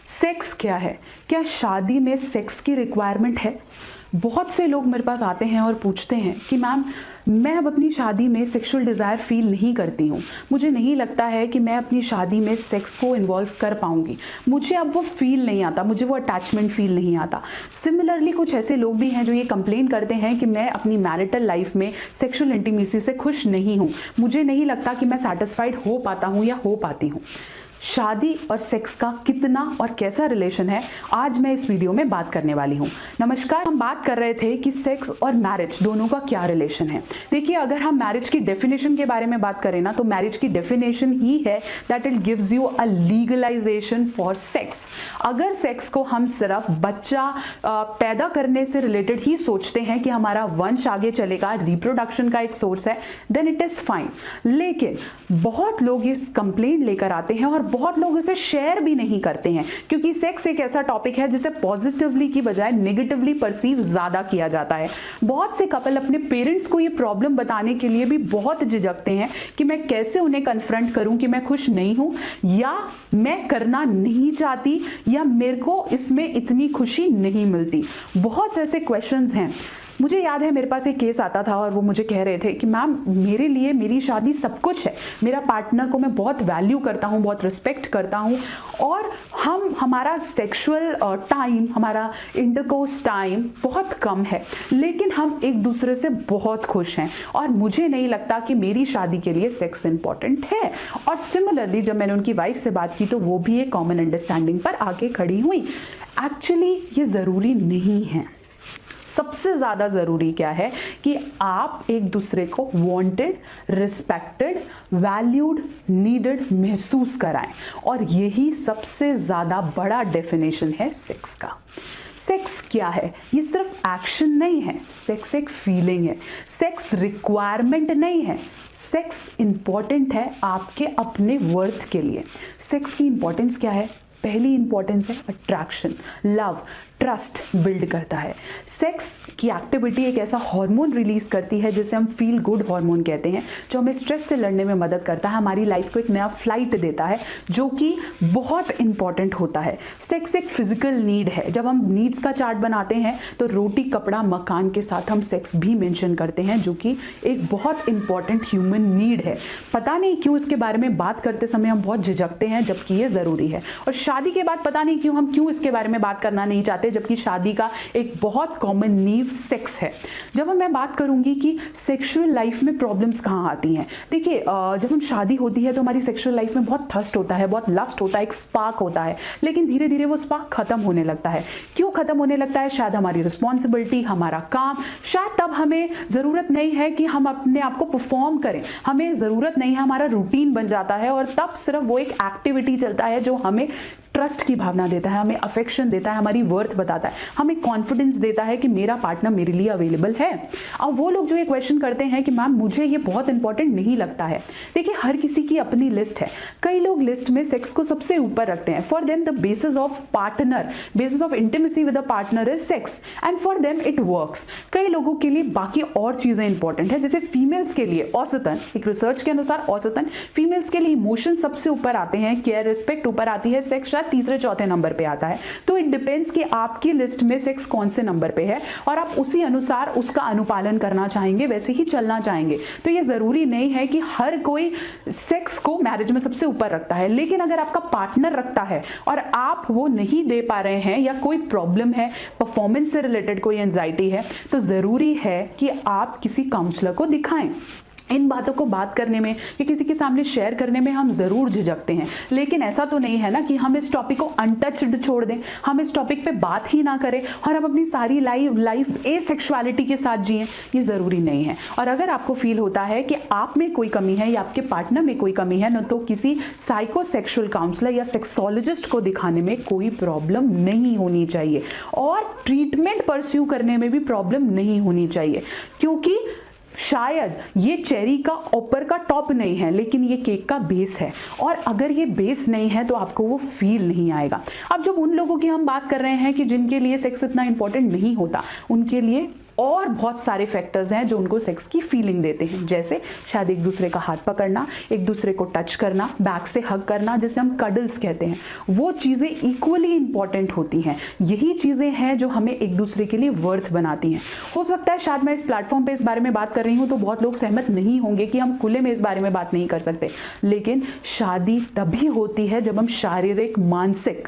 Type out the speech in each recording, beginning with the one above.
Sex क्या है? क्या शादी में सेक्स की रिक्वायरमेंट है? बहुत से लोग मेरे पास आते हैं और पूछते हैं कि मैम मैं अब अपनी शादी में सेक्सुअल डिज़ायर फील नहीं करती हूँ, मुझे नहीं लगता है कि मैं अपनी शादी में सेक्स को इन्वॉल्व कर पाऊँगी, मुझे अब वो फील नहीं आता, मुझे वो अटैचमेंट फील नहीं आता। सिमिलरली कुछ ऐसे लोग भी हैं जो ये कंप्लेन करते हैं कि मैं अपनी मैरिटल लाइफ में सेक्सुअल इंटीमेसी से खुश नहीं हूँ, मुझे नहीं लगता कि मैं सेटिस्फाइड हो पाता हूँ या हो पाती हूँ। शादी और सेक्स का कितना और कैसा रिलेशन है, आज मैं इस वीडियो में बात करने वाली हूँ। नमस्कार, हम बात कर रहे थे कि सेक्स और मैरिज दोनों का क्या रिलेशन है। देखिए, अगर हम मैरिज की डेफिनेशन के बारे में बात करें ना, तो मैरिज की डेफिनेशन ही है that it gives you a legalisation for sex. अगर सेक्स को हम सिर्फ बच्चा पैदा करने से रिलेटेड ही सोचते हैं कि हमारा वंश आगे चलेगा, रिप्रोडक्शन का एक सोर्स है, देन इट इज फाइन। लेकिन बहुत लोग इस कंप्लेंट लेकर आते हैं और बहुत लोग इसे शेयर भी नहीं करते हैं, क्योंकि सेक्स एक ऐसा टॉपिक है जिसे पॉजिटिवली की बजाय नेगेटिवली परसीव ज्यादा किया जाता है। बहुत से कपल अपने पेरेंट्स को ये प्रॉब्लम बताने के लिए भी बहुत झिझकते हैं कि मैं कैसे उन्हें कन्फ्रंट करूं कि मैं खुश नहीं हूं, या मैं करना नहीं चाहती, या मेरे को इसमें इतनी खुशी नहीं मिलती। बहुत से ऐसे क्वेश्चंस हैं। मुझे याद है मेरे पास एक केस आता था और वो मुझे कह रहे थे कि मैम मेरे लिए मेरी शादी सब कुछ है, मेरा पार्टनर को मैं बहुत वैल्यू करता हूँ, बहुत रिस्पेक्ट करता हूँ, और हमारा सेक्सुअल टाइम, हमारा इंटरकोर्स टाइम बहुत कम है, लेकिन हम एक दूसरे से बहुत खुश हैं और मुझे नहीं लगता कि मेरी शादी के लिए सेक्स इंपॉर्टेंट है। और सिमिलरली जब मैंने उनकी वाइफ से बात की तो वो भी एक कॉमन अंडरस्टैंडिंग पर आके खड़ी हुई। एक्चुअली ये ज़रूरी नहीं है। सबसे ज़्यादा ज़रूरी क्या है कि आप एक दूसरे को वांटेड, रिस्पेक्टेड, वैल्यूड, नीडेड महसूस कराएं, और यही सबसे ज़्यादा बड़ा डेफिनेशन है सेक्स का। सेक्स क्या है? ये सिर्फ एक्शन नहीं है, सेक्स एक फीलिंग है, सेक्स रिक्वायरमेंट नहीं है, सेक्स इंपॉर्टेंट है आपके अपने वर्थ के लिए। सेक्स की इंपॉर्टेंस क्या है? पहली इंपॉर्टेंस है अट्रैक्शन, लव, ट्रस्ट बिल्ड करता है। सेक्स की एक्टिविटी एक ऐसा हार्मोन रिलीज करती है जिसे हम फील गुड हार्मोन कहते हैं, जो हमें स्ट्रेस से लड़ने में मदद करता है, हमारी लाइफ को एक नया फ्लाइट देता है, जो कि बहुत इंपॉर्टेंट होता है। सेक्स एक फिजिकल नीड है। जब हम नीड्स का चार्ट बनाते हैं तो रोटी, कपड़ा, मकान के साथ हम सेक्स भी मेंशन करते हैं, जो कि एक बहुत इंपॉर्टेंट ह्यूमन नीड है। पता नहीं क्यों इसके बारे में बात करते समय हम बहुत झिझकते हैं, जबकि ये ज़रूरी है। और शादी के बाद पता नहीं क्यों हम इसके बारे में बात करना नहीं चाहते, जबकि शादी का एक बहुत कॉमन नीड सेक्स है। जब मैं बात करूंगी कि सेक्सुअल लाइफ में प्रॉब्लम्स कहाँ आती हैं, देखिए जब हम शादी होती है तो हमारी सेक्सुअल लाइफ में बहुत थर्स्ट होता है, बहुत लस्ट होता है, एक स्पार्क होता है, लेकिन धीरे धीरे वो स्पार्क खत्म होने लगता है। क्यों खत्म होने लगता है? शायद हमारी रिस्पॉन्सिबिलिटी, हमारा काम, शायद तब हमें ज़रूरत नहीं है कि हम अपने आप को परफॉर्म करें, हमें ज़रूरत नहीं है, हमारा रूटीन बन जाता है, और तब सिर्फ वो एक एक्टिविटी चलता है जो हमें ट्रस्ट की भावना देता है, हमें अफेक्शन देता है, हमारी वर्थ बताता है, हमें कॉन्फिडेंस देता है कि मेरा पार्टनर मेरे लिए अवेलेबल है। अब वो लोग जो ये क्वेश्चन करते हैं कि मैम मुझे ये बहुत इंपॉर्टेंट नहीं लगता है, देखिए हर किसी की अपनी लिस्ट है। कई लोग लिस्ट में सेक्स को सबसे ऊपर रखते हैं। For them the basis of partner, basis of intimacy with a partner is sex, and for them it works. कई लोगों के लिए बाकी और चीजें इंपॉर्टेंट है, जैसे फीमेल्स के लिए औसतन, एक रिसर्च के अनुसार औसतन फीमेल्स के लिए इमोशन सबसे ऊपर आते हैं, केयर, रिस्पेक्ट ऊपर आती है, सेक्स तीसरे चौथे नंबर पे आता है। तो इट डिपेंड्स कि आपकी लिस्ट में सेक्स कौन से नंबर पे है, और आप उसी अनुसार उसका अनुपालन करना चाहेंगे, वैसे ही चलना चाहेंगे। तो ये जरूरी नहीं है कि हर कोई सेक्स को मैरिज में सबसे ऊपर रखता है, लेकिन अगर आपका पार्टनर रखता है और आप वो नहीं दे पा रहे हैं, या कोई प्रॉब्लम है, परफॉर्मेंस से रिलेटेड कोई एंजाइटी है, तो जरूरी है कि आप किसी काउंसलर को दिखाएं। इन बातों को बात करने में या किसी के सामने शेयर करने में हम ज़रूर झिझकते हैं, लेकिन ऐसा तो नहीं है ना कि हम इस टॉपिक को अनटच्ड छोड़ दें, हम इस टॉपिक पे बात ही ना करें और हम अपनी सारी लाइफ एसेक्सुअलिटी के साथ जिएं। ये ज़रूरी नहीं है। और अगर आपको फील होता है कि आप में कोई कमी है या आपके पार्टनर में कोई कमी है, न तो किसी साइकोसेक्सुअल काउंसलर या सेक्सोलॉजिस्ट को दिखाने में कोई प्रॉब्लम नहीं होनी चाहिए, और ट्रीटमेंट परस्यू करने में भी प्रॉब्लम नहीं होनी चाहिए, क्योंकि शायद ये चेरी का ऊपर का टॉप नहीं है, लेकिन ये केक का बेस है, और अगर ये बेस नहीं है तो आपको वो फील नहीं आएगा। अब जब उन लोगों की हम बात कर रहे हैं कि जिनके लिए सेक्स इतना इंपॉर्टेंट नहीं होता, उनके लिए और बहुत सारे फैक्टर्स हैं जो उनको सेक्स की फीलिंग देते हैं, जैसे शायद एक दूसरे का हाथ पकड़ना, एक दूसरे को टच करना, बैक से हग करना, जिसे हम कडल्स कहते हैं। वो चीज़ें इक्वली इंपॉर्टेंट होती हैं। यही चीज़ें हैं जो हमें एक दूसरे के लिए वर्थ बनाती हैं। हो सकता है शायद मैं इस प्लेटफॉर्म पे इस बारे में बात कर रही हूँ तो बहुत लोग सहमत नहीं होंगे कि हम खुले में इस बारे में बात नहीं कर सकते, लेकिन शादी तभी होती है जब हम शारीरिक, मानसिक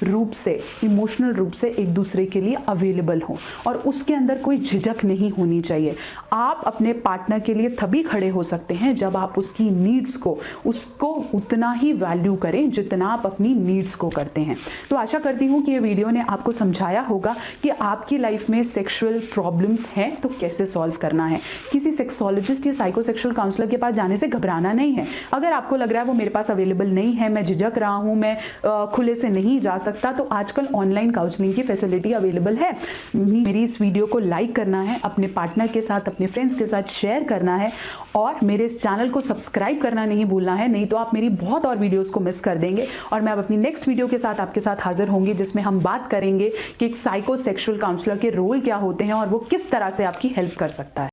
रूप से, इमोशनल रूप से एक दूसरे के लिए अवेलेबल हो, और उसके अंदर कोई झिझक नहीं होनी चाहिए। आप अपने पार्टनर के लिए तभी खड़े हो सकते हैं जब आप उसकी नीड्स को, उसको उतना ही वैल्यू करें जितना आप अपनी नीड्स को करते हैं। तो आशा करती हूँ कि ये वीडियो ने आपको समझाया होगा कि आपकी लाइफ में सेक्सुअल प्रॉब्लम्स हैं तो कैसे सॉल्व करना है। किसी सेक्सोलॉजिस्ट या साइकोसेक्सुअल काउंसलर के पास जाने से घबराना नहीं है। अगर आपको लग रहा है वो मेरे पास अवेलेबल नहीं है, मैं झिझक रहा हूँ, मैं खुले से नहीं जा सकता, तो आजकल ऑनलाइन काउंसलिंग की फैसिलिटी अवेलेबल है। मेरी इस वीडियो को लाइक करना है, अपने पार्टनर के साथ, अपने फ्रेंड्स के साथ शेयर करना है, और मेरे इस चैनल को सब्सक्राइब करना नहीं भूलना है, नहीं तो आप मेरी बहुत और वीडियोस को मिस कर देंगे। और मैं अब अपनी नेक्स्ट वीडियो के साथ आपके साथ हाजिर होंगी, जिसमें हम बात करेंगे कि एक साइकोसेक्सुअल काउंसलर के रोल क्या होते हैं और वो किस तरह से आपकी हेल्प कर सकता है।